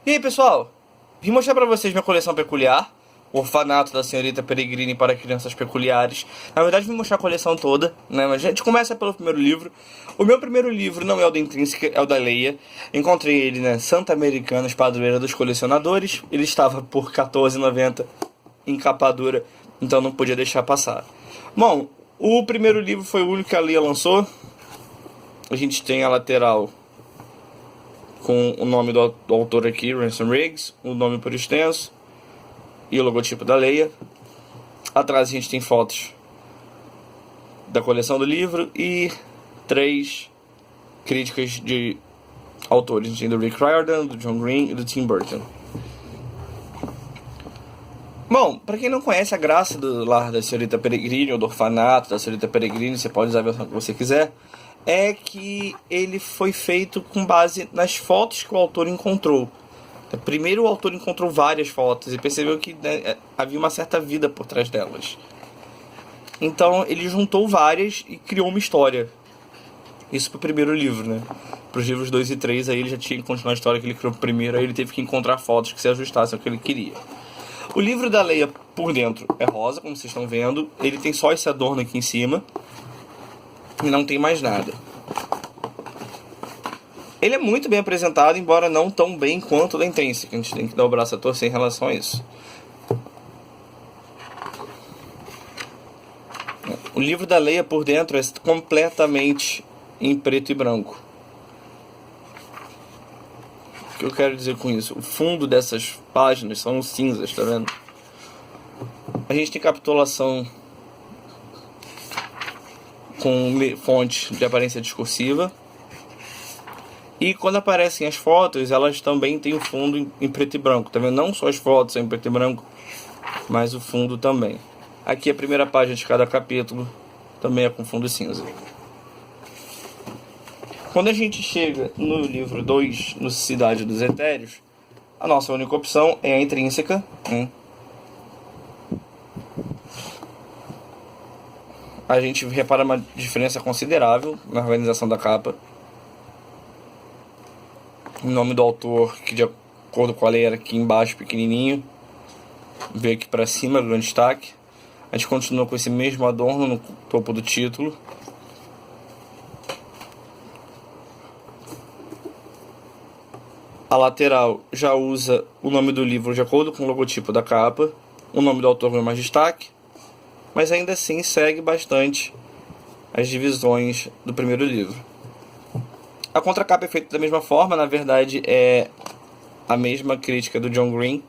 E aí, pessoal? Vim mostrar pra vocês minha coleção peculiar, o Orfanato da Senhorita Peregrine para Crianças Peculiares. Na verdade, vim mostrar a coleção toda, né? Mas a gente começa pelo primeiro livro. O meu primeiro livro não é o da Intrínseca, é o da Leia. Encontrei ele na Santa Americanas, padroeira dos colecionadores. Ele estava por R$14,90 em capa dura, então não podia deixar passar. Bom, o primeiro livro foi o único que a Leia lançou. A gente tem a lateral com o nome do autor aqui, Ransom Riggs, o nome por extenso e o logotipo da Leia. Atrás a gente tem fotos da coleção do livro e 3 críticas de autores. A gente tem do Rick Riordan, do John Green e do Tim Burton. Bom, para quem não conhece, a graça do Lar da Senhorita Peregrine, ou do Orfanato da Senhorita Peregrine, você pode usar a versão que você quiser, é que ele foi feito com base nas fotos que o autor encontrou. Primeiro o autor encontrou várias fotos e percebeu que, né, havia uma certa vida por trás delas. Então ele juntou várias e criou uma história. Isso pro primeiro livro, né? Para os livros 2 e 3, aí ele já tinha que continuar a história que ele criou primeiro, aí ele teve que encontrar fotos que se ajustassem ao que ele queria. O livro da Leia por dentro é rosa, como vocês estão vendo. Ele tem só esse adorno aqui em cima e não tem mais nada. Ele é muito bem apresentado, embora não tão bem quanto o da Intrínseca. A gente tem que dar o braço a torcer em relação a isso. O livro da Leia por dentro é completamente em preto e branco. O que eu quero dizer com isso? O fundo dessas páginas são cinzas, tá vendo? A gente tem capitulação com fonte de aparência discursiva. E quando aparecem as fotos, elas também têm o fundo em preto e branco. Tá vendo? Não só as fotos são em preto e branco, mas o fundo também. Aqui a primeira página de cada capítulo também é com fundo cinza. Quando a gente chega no livro 2, no Cidade dos Etéreos, a nossa única opção é a Intrínseca. A gente repara uma diferença considerável na organização da capa. O nome do autor, que de acordo com a lei era aqui embaixo, pequenininho, veio aqui para cima, grande destaque. A gente continua com esse mesmo adorno no topo do título. A lateral já usa o nome do livro de acordo com o logotipo da capa. O nome do autor ganha mais destaque, mas ainda assim segue bastante as divisões do primeiro livro. A contracapa é feita da mesma forma, na verdade é a mesma crítica do John Green,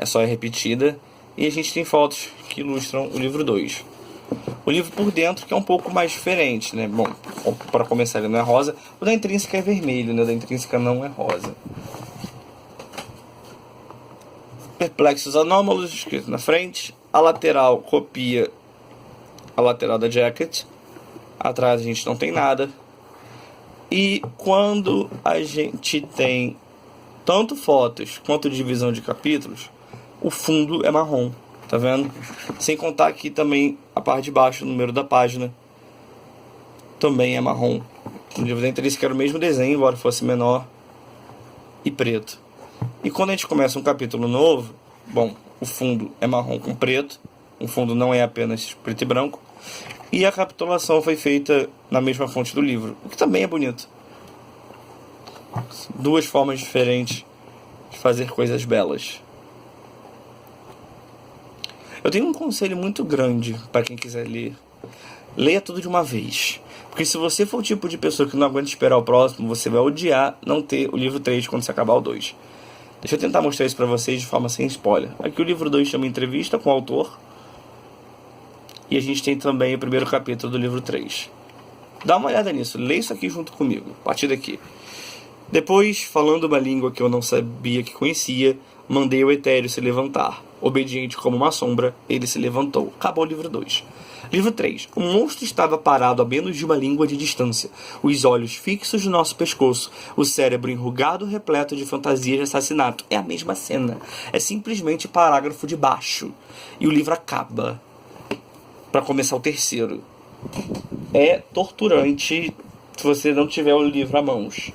só é repetida. E a gente tem fotos que ilustram o livro 2. O livro por dentro que é um pouco mais diferente, né? Bom, para começar ele não é rosa. O da Intrínseca é vermelho, né? O da Intrínseca não é rosa. Perplexos Anômalos, escrito na frente. A lateral copia a lateral da jacket. Atrás a gente não tem nada. E quando a gente tem tanto fotos quanto divisão de capítulos, o fundo é marrom, tá vendo? Sem contar aqui também a parte de baixo, o número da página, também é marrom. No livro da Intrínseca era o mesmo desenho, embora fosse menor e preto. E quando a gente começa um capítulo novo, bom, o fundo é marrom com preto, o fundo não é apenas preto e branco, e a capitulação foi feita na mesma fonte do livro, o que também é bonito. Duas formas diferentes de fazer coisas belas. Eu tenho um conselho muito grande para quem quiser ler. Leia tudo de uma vez. Porque se você for o tipo de pessoa que não aguenta esperar o próximo, você vai odiar não ter o livro 3 quando você acabar o 2. Deixa eu tentar mostrar isso para vocês de forma sem spoiler. Aqui o livro 2 chama Entrevista com o Autor. E a gente tem também o primeiro capítulo do livro 3. Dá uma olhada nisso, lê isso aqui junto comigo, a partir daqui. Depois, falando uma língua que eu não sabia que conhecia, mandei o etéreo se levantar. Obediente como uma sombra, ele se levantou. Acabou o livro 2. Livro 3. O monstro estava parado a menos de uma língua de distância. Os olhos fixos no nosso pescoço. O cérebro enrugado, repleto de fantasias de assassinato. É a mesma cena. É simplesmente parágrafo de baixo. E o livro acaba. Para começar o terceiro. É torturante se você não tiver o livro à mãos.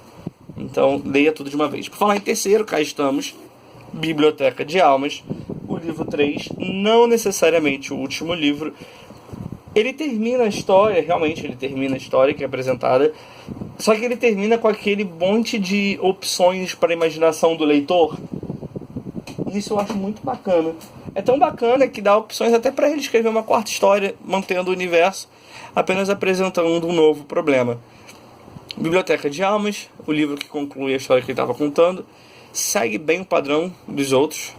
Então, leia tudo de uma vez. Por falar em terceiro, cá estamos. Biblioteca de Almas. O livro 3, não necessariamente o último livro. Ele termina a história, realmente ele termina a história que é apresentada. Só que ele termina com aquele monte de opções para a imaginação do leitor. Isso eu acho muito bacana. É tão bacana que dá opções até para ele escrever uma quarta história, mantendo o universo, apenas apresentando um novo problema. Biblioteca de Almas, o livro que conclui a história que ele estava contando, segue bem o padrão dos outros.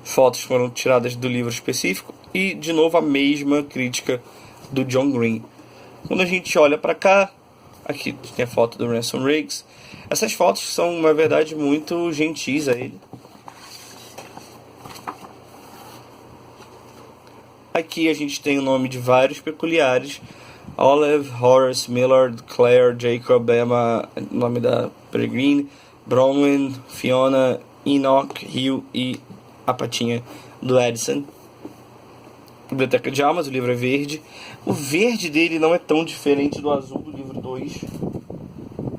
Fotos foram tiradas do livro específico e, de novo, a mesma crítica do John Green. Quando a gente olha para cá, aqui tem a foto do Ransom Riggs. Essas fotos são, na verdade, muito gentis a ele. Aqui a gente tem o nome de vários peculiares. Olive, Horace, Millard, Claire, Jacob, Emma, nome da Peregrine, Bronwyn, Fiona, Enoch, Hugh e a patinha do Edison. Biblioteca de Almas, o livro é verde. O verde dele não é tão diferente do azul do livro 2.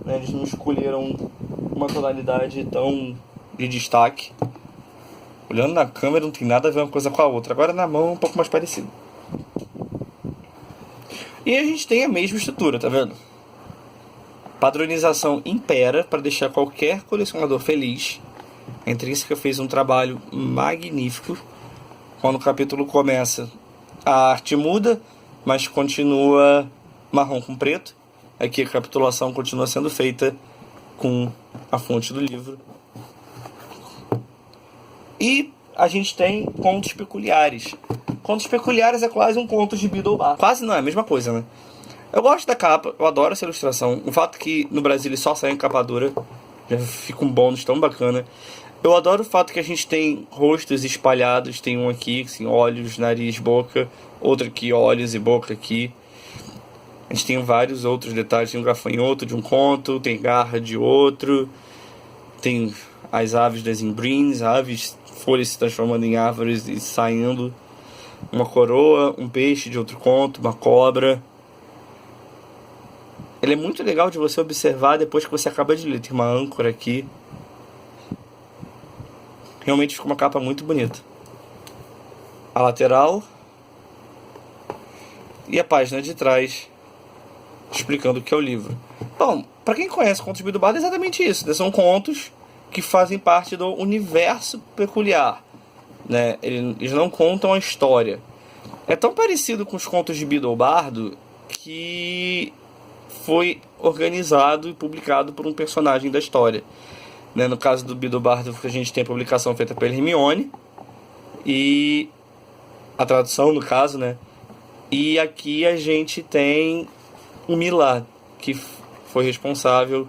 Eles não escolheram uma tonalidade tão de destaque. Olhando na câmera não tem nada a ver uma coisa com a outra. Agora na mão é um pouco mais parecido. E a gente tem a mesma estrutura, tá vendo? Padronização impera para deixar qualquer colecionador feliz. A Intrínseca fez um trabalho magnífico. Quando o capítulo começa, a arte muda, mas continua marrom com preto. Aqui a capitulação continua sendo feita com a fonte do livro. E a gente tem contos peculiares. Contos peculiares é quase um conto de Biddlebath. Quase não, é a mesma coisa, né? Eu gosto da capa, eu adoro essa ilustração. O fato que no Brasil ele só sai em capa dura, já fica um bônus tão bacana. Eu adoro o fato que a gente tem rostos espalhados. Tem um aqui, assim, olhos, nariz, boca. Outro aqui, olhos e boca aqui. A gente tem vários outros detalhes. Tem um gafanhoto de um conto, tem garra de outro. Tem as aves das Imbrines, aves, folhas se transformando em árvores e saindo. Uma coroa, um peixe de outro conto, uma cobra. Ele é muito legal de você observar depois que você acaba de ler. Tem uma âncora aqui. Realmente fica uma capa muito bonita. A lateral. E a página de trás, explicando o que é o livro. Bom, para quem conhece Contos de Biddlebath, é exatamente isso. São contos que fazem parte do universo peculiar, né? Eles não contam a história. É tão parecido com os contos de Biddlebardo que foi organizado e publicado por um personagem da história, né? No caso do Biddlebardo, a gente tem a publicação feita pela Hermione e a tradução, no caso, né? E aqui a gente tem o Millar, que foi responsável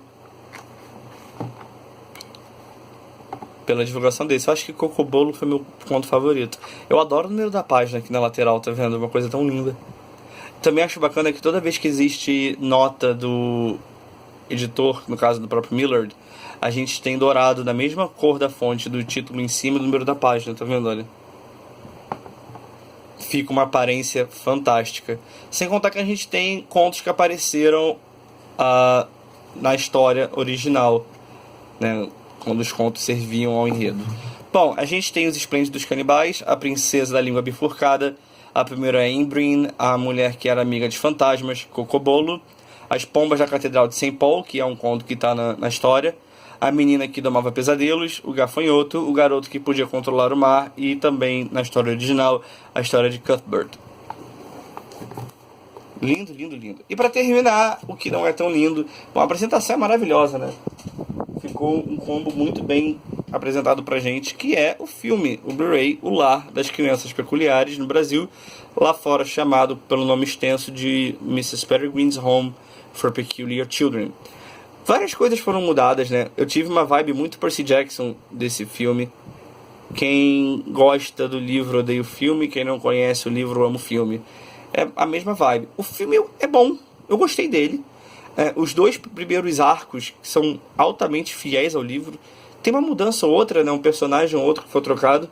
pela divulgação desse. Eu acho que Cocobolo foi meu conto favorito. Eu adoro o número da página aqui na lateral, tá vendo? Uma coisa tão linda. Também acho bacana que toda vez que existe nota do editor, no caso do próprio Millard, a gente tem dourado da mesma cor da fonte do título em cima do número da página, tá vendo? Olha. Fica uma aparência fantástica. Sem contar que a gente tem contos que apareceram na história original, né? Quando os contos serviam ao enredo. Bom, a gente tem os Esplêndidos Canibais, a Princesa da Língua Bifurcada, a primeira é Imbrine, a mulher que era amiga de fantasmas, Cocobolo, as Pombas da Catedral de St. Paul, que é um conto que está na história, a menina que domava pesadelos, o gafanhoto, o garoto que podia controlar o mar e também, na história original, a história de Cuthbert. Lindo, lindo, lindo. E para terminar, o que não é tão lindo, bom, a apresentação é maravilhosa, né? Ficou um combo muito bem apresentado pra gente, que é o filme, o Blu-ray, O Lar das Crianças Peculiares no Brasil, lá fora chamado pelo nome extenso de Mrs. Peregrine's Home for Peculiar Children. Várias coisas foram mudadas, né? Eu tive uma vibe muito Percy Jackson desse filme. Quem gosta do livro odeia o filme, quem não conhece o livro ama o filme. É a mesma vibe. O filme é bom, eu gostei dele. Os dois primeiros arcos são altamente fiéis ao livro. Tem uma mudança ou outra, né? Um personagem ou outro que foi trocado.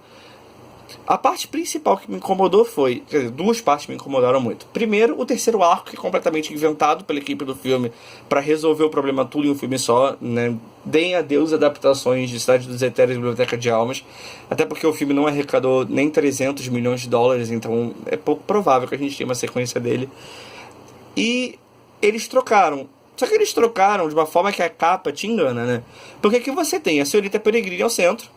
A parte principal que me incomodou foi... Quer dizer, duas partes me incomodaram muito. Primeiro, o terceiro arco, que é completamente inventado pela equipe do filme para resolver o problema tudo em um filme só, né? Deem adeus adaptações de Cidade dos Eternos e Biblioteca de Almas. Até porque o filme não arrecadou nem 300 milhões de dólares, então é pouco provável que a gente tenha uma sequência dele. E eles trocaram. Só que eles trocaram de uma forma que a capa te engana, né? Porque aqui você tem a Senhorita Peregrine ao centro,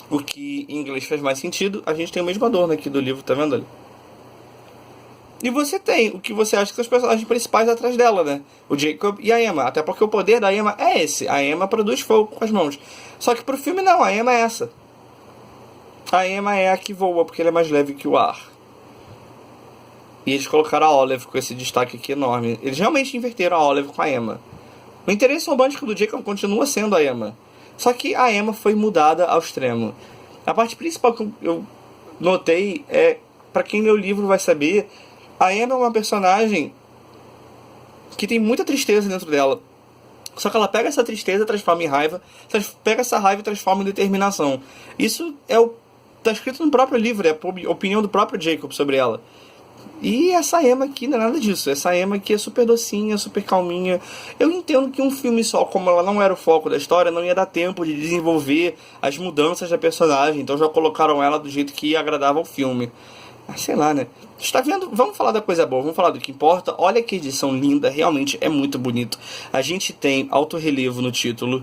o que em inglês faz mais sentido. A gente tem o mesmo adorno aqui do livro, tá vendo ali? E você tem o que você acha que são os personagens principais atrás dela, né? O Jacob e a Emma. Até porque o poder da Emma é esse. A Emma produz fogo com as mãos. Só que pro filme não, a Emma é essa. A Emma é a que voa, porque ela é mais leve que o ar. E eles colocaram a Olive com esse destaque aqui enorme. Eles realmente inverteram a Olive com a Emma. O interesse romântico do Jacob continua sendo a Emma. Só que a Emma foi mudada ao extremo. A parte principal que eu notei é... Pra quem lê o livro vai saber... A Emma é uma personagem que tem muita tristeza dentro dela. Só que ela pega essa tristeza e transforma em raiva. Pega essa raiva e transforma em determinação. Isso é tá escrito no próprio livro. É a opinião do próprio Jacob sobre ela. E essa Emma aqui não é nada disso. Essa Emma aqui é super docinha, super calminha. Eu entendo que um filme só, como ela não era o foco da história, não ia dar tempo de desenvolver as mudanças da personagem. Então já colocaram ela do jeito que agradava ao filme. Ah, sei lá, né? Está vendo? Vamos falar da coisa boa, vamos falar do que importa. Olha que edição linda, realmente é muito bonito. A gente tem alto relevo no título.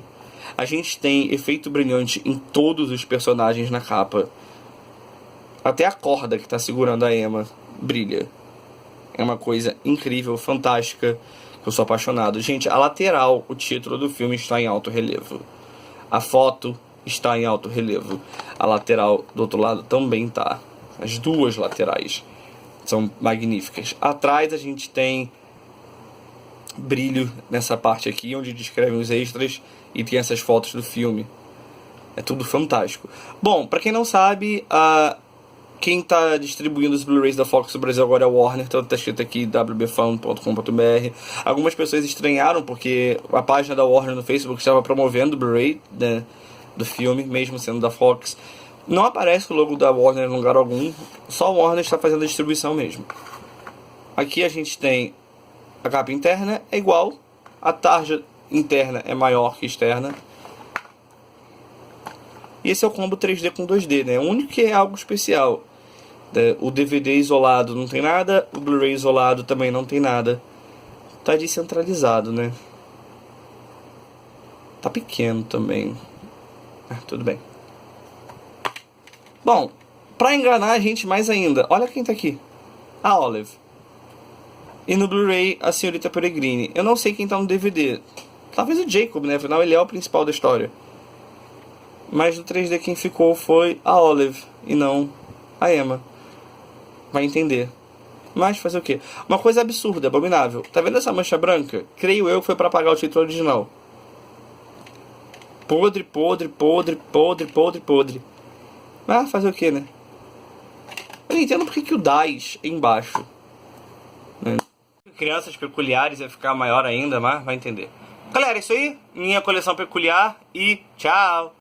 A gente tem efeito brilhante em todos os personagens na capa. Até a corda que está segurando a Emma brilha. É uma coisa incrível, fantástica. Eu sou apaixonado. Gente, a lateral, o título do filme está em alto relevo. A foto está em alto relevo. A lateral do outro lado também está. As duas laterais são magníficas. Atrás a gente tem brilho nessa parte aqui, onde descrevem os extras e tem essas fotos do filme. É tudo fantástico. Bom, pra quem não sabe, quem tá distribuindo os Blu-rays da Fox no Brasil agora é o Warner, então tá escrito aqui wbfan.com.br. Algumas pessoas estranharam porque a página da Warner no Facebook estava promovendo o Blu-ray, né, do filme, mesmo sendo da Fox. Não aparece o logo da Warner em lugar algum, só o Warner está fazendo a distribuição mesmo. Aqui a gente tem a capa interna, é igual, a tarja interna é maior que externa. E esse é o combo 3D com 2D, né? O único que é algo especial. O DVD isolado não tem nada, o Blu-ray isolado também não tem nada. Tá descentralizado, né? Tá pequeno também. Tudo bem. Bom, pra enganar a gente mais ainda, olha quem tá aqui. A Olive. E no Blu-ray, a Senhorita Peregrine. Eu não sei quem tá no DVD. Talvez o Jacob, né? Afinal, ele é o principal da história. Mas no 3D quem ficou foi a Olive e não a Emma. Vai entender. Mas fazer o quê? Uma coisa absurda, abominável. Tá vendo essa mancha branca? Creio eu que foi pra apagar o título original. Podre, podre, podre, podre, podre, podre. Ah, fazer o que, né? Eu não entendo porque que o DAS é embaixo, né? Crianças peculiares vai ficar maior ainda, mas vai entender. Galera, é isso aí. Minha coleção peculiar e tchau!